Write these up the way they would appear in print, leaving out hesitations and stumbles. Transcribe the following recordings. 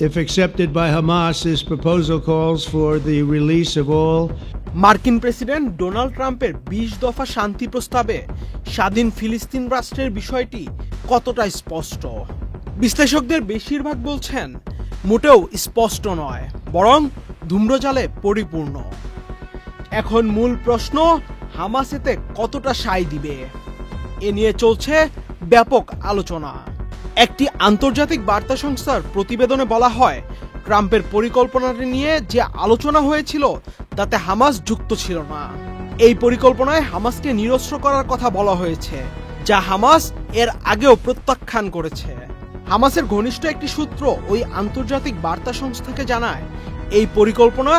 If accepted by Hamas, this proposal calls for the release of all মার্কিন president Donald ট্রাম্পের 20 দফা শান্তি প্রস্তাবে স্বাধীন ফিলিস্তিন রাষ্ট্রের বিষয়টি কতটা স্পষ্ট। বিশ্লেষকদের বেশিরভাগ বলছেন মোটেও স্পষ্ট নয়, বরং ধূম্রজালে পরিপূর্ণ। এখন মূল প্রশ্ন, হামাস এতে কতটা সায় দিবে? এ নিয়ে চলছে ব্যাপক আলোচনা। একটি আন্তর্জাতিক বার্তা সংস্থার প্রতিবেদনে বলা হয়, ট্রাম্পের পরিকল্পনাটি নিয়ে যে আলোচনা হয়েছিল তাতে হামাস যুক্ত ছিল না। এই পরিকল্পনায় হামাসকে নিরস্ত্র করার কথা বলা হয়েছে, যা হামাস এর আগেও প্রত্যাখ্যান করেছে। হামাসের ঘনিষ্ঠ একটি সূত্র ওই আন্তর্জাতিক বার্তা সংস্থাকে জানায়, এই পরিকল্পনা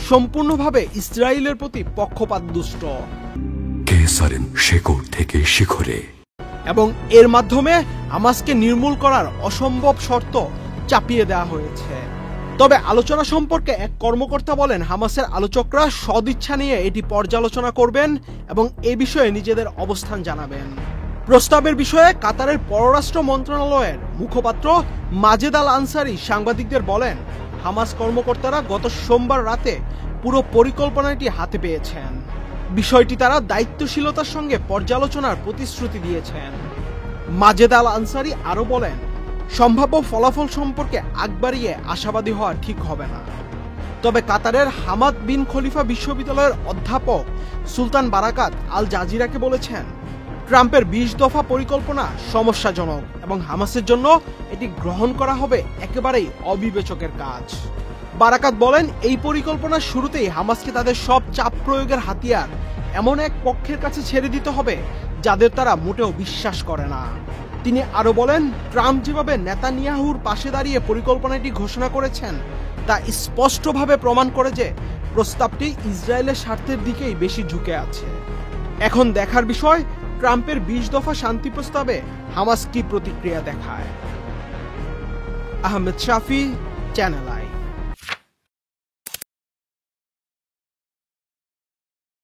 সম্পূর্ণভাবে ইসরায়েলের প্রতি পক্ষপাতদুষ্ট থেকে শিখরে, এবং এর মাধ্যমে হামাসকে নির্মূল করার অসম্ভব শর্ত চাপিয়ে দেওয়া হয়েছে। তবে আলোচনা সম্পর্কে এক কর্মকর্তা বলেন, হামাসের আলোচকরা সদিচ্ছা নিয়ে এটি পর্যালোচনা করবেন এবং এ বিষয়ে নিজেদের অবস্থান জানাবেন। প্রস্তাবের বিষয়ে কাতারের পররাষ্ট্র মন্ত্রণালয়ের মুখপাত্র মাজেদ আল আনসারি সাংবাদিকদের বলেন, হামাস কর্মকর্তারা গত সোমবার রাতে পুরো পরিকল্পনাটি হাতে পেয়েছেন। বিষয়টি তারা দায়িত্বশীলতার সঙ্গে পর্যালোচনার প্রতিশ্রুতি দিয়েছেন। মাজেদ আল আনসারি আরো বলেন, সম্ভাব্য ফলাফল সম্পর্কে আগ বাড়িয়ে আশাবাদী হওয়া ঠিক হবে না। তবে কাতারের হামাদ বিন খলিফা বিশ্ববিদ্যালয়ের অধ্যাপক সুলতান বারাকাত আল জাজিরাকে বলেছেন, ট্রাম্পের 20 দফা পরিকল্পনা সমস্যাজনক এবং হামাসের জন্য এটি গ্রহণ করা হবে একেবারেই অবিবেচকের কাজ। বারাকাত বলেন, এই পরিকল্পনার শুরুতেই হামাসকে তাদের সব চাপ প্রয়োগের হাতিয়ার এমন এক পক্ষের কাছে ছেড়ে দিতে হবে যাদের তারা মোটেও বিশ্বাস করে না। তিনি আরো বলেন, ট্রাম্প যেভাবে নেতানিয়াহুর পাশে দাঁড়িয়ে পরিকল্পনাটি ঘোষণা করেছেন তা স্পষ্টভাবে প্রমাণ করে যে প্রস্তাবটি ইসরায়েলের স্বার্থের দিকেই বেশি ঝুঁকে আছে। এখন দেখার বিষয়, ট্রাম্পের 20 দফা শান্তি প্রস্তাবে হামাস কি প্রতিক্রিয়া দেখায়। আহমেদ শাফি, চ্যানেল আই।